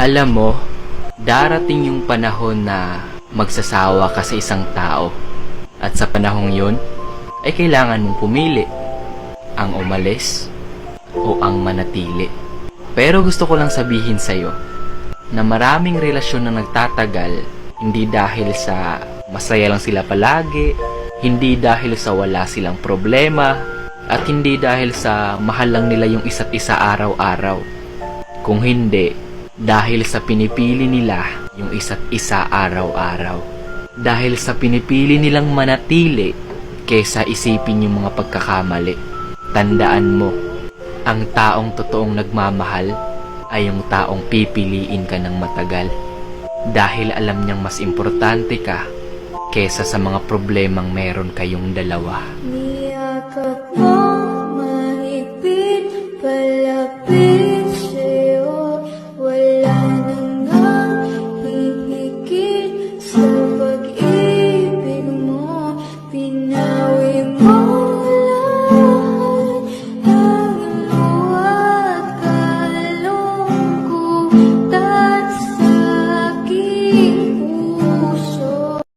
Alam mo, darating yung panahon na magsasawa ka sa isang tao. At sa panahong yun, ay kailangan mong pumili. Ang umalis o ang manatili. Pero gusto ko lang sabihin sa'yo na maraming relasyon na nagtatagal hindi dahil sa masaya lang sila palagi, hindi dahil sa wala silang problema, at hindi dahil sa mahal lang nila yung isa't isa araw-araw. Kung hindi, dahil sa pinipili nila yung isa't isa araw-araw. Dahil sa pinipili nilang manatili kesa isipin yung mga pagkakamali. Tandaan mo, ang taong totoong nagmamahal ay yung taong pipiliin ka ng matagal. Dahil alam niyang mas importante ka kesa sa mga problemang meron kayong dalawa. Niyakap mo, mahigpit, palapit.